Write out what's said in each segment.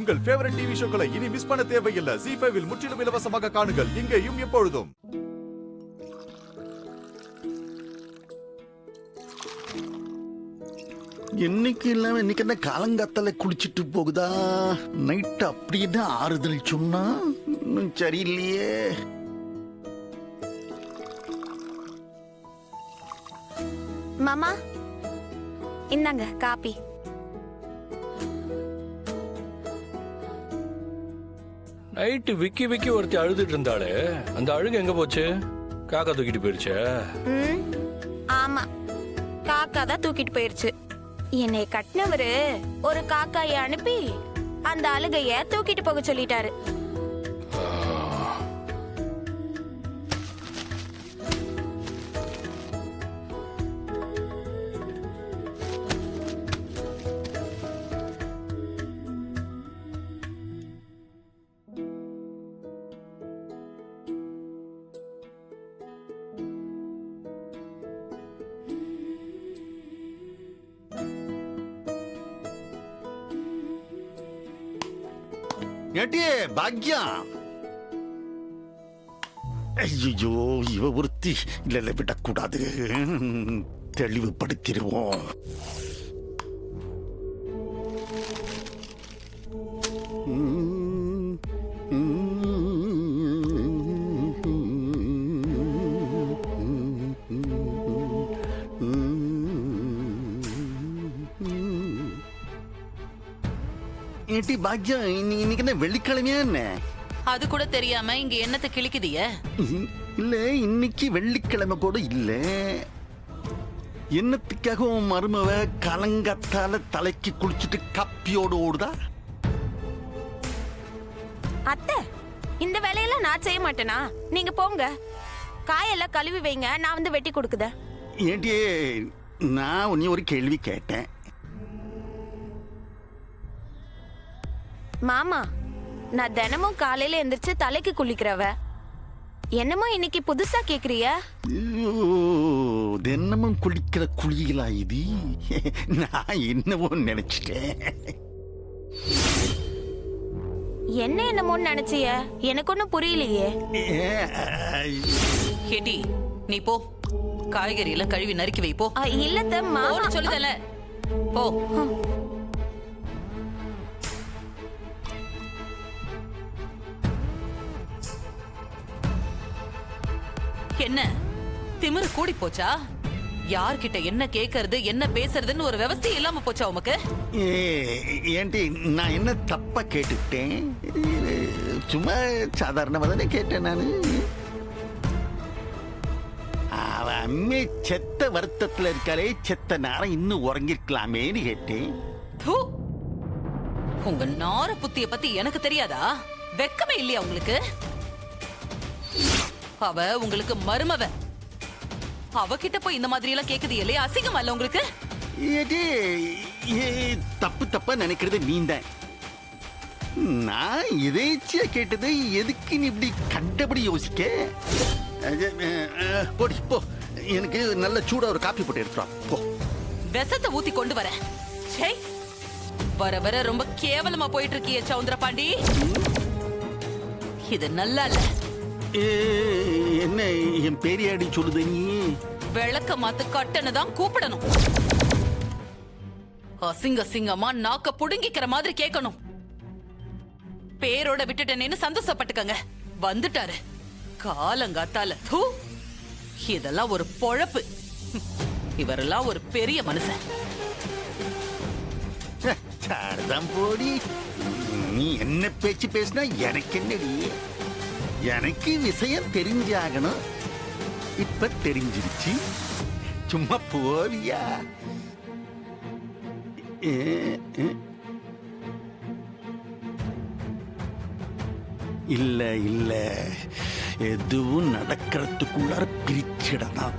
உங்கள் favourite TV ஷோக்களை இனி miss பண்ண தேவையில்லை. ZEE5 இல் முற்றிலும் இலவசமாக காணுங்கள். இங்கேயும் எப்பொழுதும். என்னைக்கு இல்லாம இன்னைக்கு என்ன காலங்காத்தால குளிச்சுட்டு போகுதா? நைட் அப்படின்னு ஆறுதல் சொன்னா சரியில்லையே. மாமா இந்தாங்க காப்பி. நைட்டு விக்கி விக்கி ஒருத்தி அழுதுட்டு இருந்தாளே, அந்த அழுகு எங்க போச்சு? காக்கா தூக்கிட்டு போயிருச்சே. ஆமா, காக்கா தான் தூக்கிட்டு போயிருச்சு. என்னை கட்டினவரு ஒரு காக்காயை அனுப்பி அந்த அழுகைய தூக்கிட்டு போக சொல்லிட்டாரு. ஏட்டியே பாக்யம். ஐயோ, இவ ஒருத்தி இல்ல விடக்கூடாது, தெளிவுபடுத்திடுவோம். ஏட்டி பாக்யம், இன்னைக்கு என்ன வெள்ளிக்கிழமையா என்ன? அது கூட தெரியாம இங்க என்னத்தை கிழிக்குதிய? இல்ல, இன்னைக்கு வெள்ளிக்கிழமை கூட இல்ல. என்னத்துக்காக உன் மருமவ கலங்கத்தால தலைக்கு குளிச்சுட்டு கப்பியோடு ஓடுதா? அத்தை, இந்த வேலையெல்லாம் நான் செய்ய மாட்டேனா? நீங்க போங்க, காயெல்லாம் கழுவி வைங்க, நான் வந்து வெட்டி கொடுக்குதேன். ஏண்டியே, நான் உன்னை ஒரு கேள்வி கேட்டேன். மாமா, நான் தினமும் காலையில எந்திரிச்சு தலைக்கு குளிக்கிறவ. என்னமோ இன்னைக்கு புதுசா கேக்குறிய? தினமும் குளிக்கிற குளிகளா இது? நான் என்னவோ நினைச்சிட்டேன். என்னமோ நினைச்சிய? எனக்கு ஒண்ணும் புரியலையே. ஹெடி, நீ போ, காய்கறி எல்லாம் கழுவி நறுக்கி வை போ. இல்லத்த மாமா சொல்லுதல, போ. என்ன திமிரு கூடி போச்சா? யார்கிட்ட என்ன கேக்குறது என்ன பேசுறதுன்னு ஒரு விவசாய இல்லாம போச்சா உமக்கு? ஏன்டி, நான் என்ன தப்பா கேட்டுட்டேன்? சும்மா சாதாரணமா தானே கேட்டேன் நானு. அவ அம்மே செத்த வருத்தத்துல இருக்காளே, செத்த நேரம் இன்னும் உறங்கிருக்கலாமேன்னு கேட்டேன். உங்க நார புத்திய பத்தி எனக்கு தெரியாதா? வெக்கமே இல்லையா உங்களுக்கு? அவ உங்களுக்கு மருமவ. அவகிட்ட போய் இந்த மாதிரி எல்லாம் கேக்குது இல்லையா? அசிங்கமா இல்ல உங்களுக்கு? தப்பு தப்பா நினைக்கிறது நீந்தான். நான் எதேச்சியா கேட்டது எதுக்கு நீ இப்படி கண்டபடி யோசிக்க? போடி போ, எனக்கு நல்ல சூடா ஒரு காப்பி போட்டு எடுத்துறா போ. விஷத்தை ஊத்தி கொண்டு வர. வர வர ரொம்ப கேவலமா போயிட்டு இருக்கிய சவுந்தர பாண்டி. இது நல்லா இல்ல. என்ன என் பேரியாடி சொல்லுது? நீ விளக்க மாத்து கட்டணு தான் கூப்பிடணும். அசிங்க அசிங்கமா நாக்க புடுங்கிக்கிற மாதிரி கேட்கணும். பேரோட விட்டுட்டேன்னு சந்தோஷப்பட்டுக்கங்க. வந்துட்டாரு காலங்காத்தால. இதெல்லாம் ஒரு பொழப்பு? இவரெல்லாம் ஒரு பெரிய மனுஷன். போடி, நீ என்ன பேச்சு பேசினா எனக்கு என்னடி? எனக்கு விஷயம் தெரிஞ்சாகணும். இப்ப தெரிஞ்சிருச்சு. சும்மா போவியா? இல்ல இல்ல, எதுவும் நடக்கிறதுக்குள்ளார பிரிச்சிடலாம்.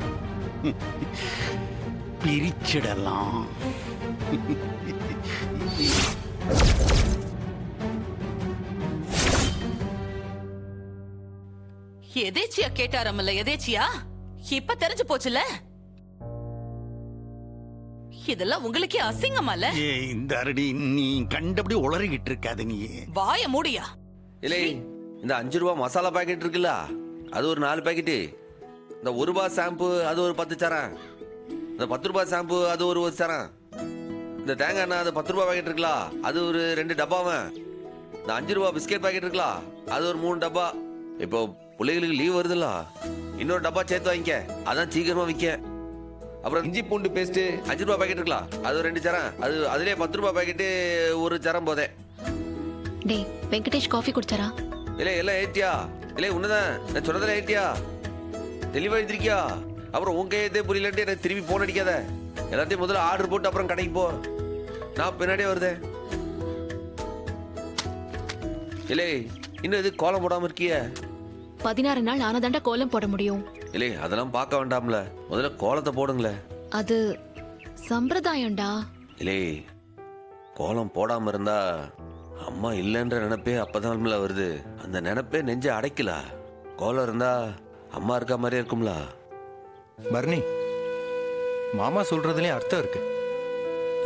பிரிச்சிடலாம். எதேச்சியா கேட்டாரம்ல? எதேச்சியா இப்ப தெரிஞ்சு போச்சுல. இதெல்லாம் உங்களுக்கே அசிங்கமால? இந்த அரடி நீ கண்டபடி உளறிக்கிட்டு இருக்காது நீ. வாய மூடியா. இல்லை, இந்த 5 ரூபா மசாலா பாக்கெட் இருக்குல்ல, அது ஒரு 4 பாக்கெட்டு. இந்த 1 ரூபா ஷாம்பு அது ஒரு 10 சரம். இந்த 10 ரூபா ஷாம்பு அது ஒரு சரம். இந்த தேங்காய் எண்ணெய் அது 10 ரூபா பாக்கெட் இருக்குல்ல, அது ஒரு 2 டப்பாவன். இந்த 5 ரூபா பிஸ்கெட் பாக்கெட் இருக்குல்ல, அது ஒரு 3 டப்பா. இப்போ பிள்ளைகளுக்கு லீவ் வருதுல்ல, இன்னொரு டப்பா சேர்த்து வாங்கிக்க, அதான் சீக்கிரமா விற்க. அப்புறம் இஞ்சி பூண்டு பேஸ்ட் 5 ரூபா பாக்கெட் இருக்கலாம், அது ஒரு 2 சரம். அது அதுலேயே 10 ரூபா பாக்கெட்டு ஒரு சரம் போதே. டேய் வெங்கடேஷ் காஃபி குடிச்சாரா? இல்லை எல்லாம் ஏத்தியா? இல்லை உன்னதான் நான் சொன்னதில் ஏத்தியா? தெளிவா எழுதிருக்கியா? அப்புறம் உன் கையத்தே புரியலன்ட்டு எனக்கு திரும்பி போன் அடிக்காத. எல்லாத்தையும் முதல்ல ஆர்டர் போட்டு அப்புறம் கடைக்கு போ, நான் பின்னாடியே வருதேன். இல்லை இன்னும் எது கோலம் போடாம இருக்கிய? 16 நாள் ஆனதாண்டா கோலம் போட முடியும். இல்லை அதெல்லாம் பார்க்க வேண்டாம்ல, முதல்ல கோலத்தை போடுங்களே. அது சம்பிரதாயம்டா. இல்லை கோலம் போடாம இருந்தா அம்மா இல்லைன்ற நினைப்பே அப்பதான் வருது. அந்த நினைப்பே நெஞ்ச அடைக்கல. கோலம் இருந்தா அம்மா இருக்க மாதிரியே இருக்கும்ல. பர்னி, மாமா சொல்றதுலயும் அர்த்தம் இருக்கு.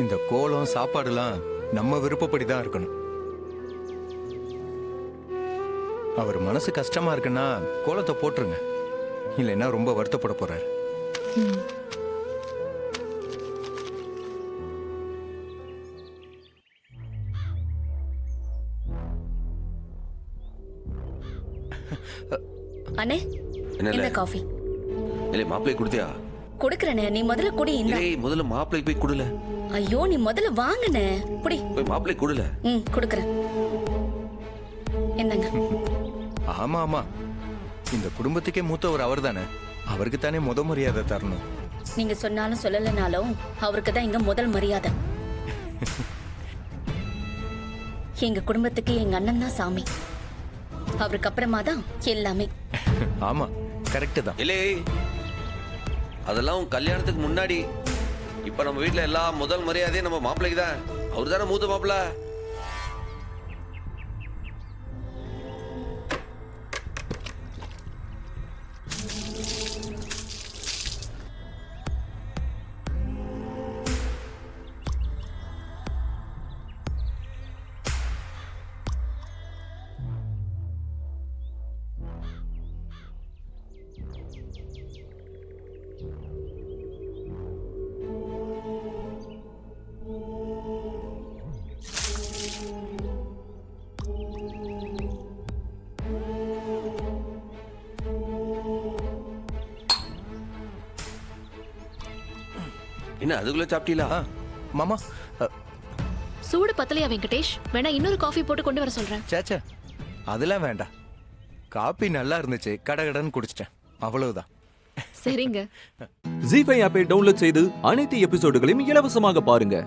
இந்த கோலம் சாப்பாடுலாம் நம்ம விருப்பப்படி தான் இருக்கணும். அவர் மனசு கஷ்டமா இருக்குன்னா கோலத்தை போட்டுருங்க, இல்லைன்னா ரொம்ப வருத்தப்பட போறாரு. அண்ணே என்ன இந்த காஃபி இல்லை மாப்பிள்ளை கொடுத்தியா? குடுக்கறனே, நீ முதல்ல குடி. இந்த இல்லை முதல்ல மாப்பிள்ளை போய் கொடுல. ஐயோ நீ முதல்ல வாங்கனே, குடி. போய் மாப்பிள்ளை கொடுல. குடுக்கறேன். என்னங்க? ஆமா ஆமா, இந்த குடும்பத்துக்கே மூத்தவர் அவர் தானே, அவருக்கு தானே முத மரியாதை தரணும். நீங்க சொன்னாலும் சொல்லலைனாலும் அவருக்கு தான் இங்க முதல் மரியாதை. எங்க குடும்பத்துக்கு எங்க அண்ணன் தான் சாமி, அவருக்கு அப்புறமா தான் எல்லாமே. ஆமா கரெக்ட் தான். இல்லை அதெல்லாம் உன் கல்யாணத்துக்கு முன்னாடி. இப்ப நம்ம வீட்டுல எல்லா முதல் மரியாதையும் நம்ம மாப்பிள்ளைக்கு தான். அவரு தானே மூத்த மாப்பிள்ள. என்ன அதுக்குள்ள சாப்பிட்டீங்களா? மாமா சூடு பத்தலையா வெங்கடேஷ்? வேணா இன்னொரு காஃபி போட்டு கொண்டு வர சொல்றேன். சேச்சே அதெல்லாம் வேண்டாம், காப்பி நல்லா இருந்துச்சு, கடகடன்னு குடிச்சிட்டேன், அவ்வளவுதான். சரிங்க. ஜீ5 ஆப்பை டவுன்லோட் செய்து அனைத்து எபிசோடுகளையும் இலவசமாக பாருங்க.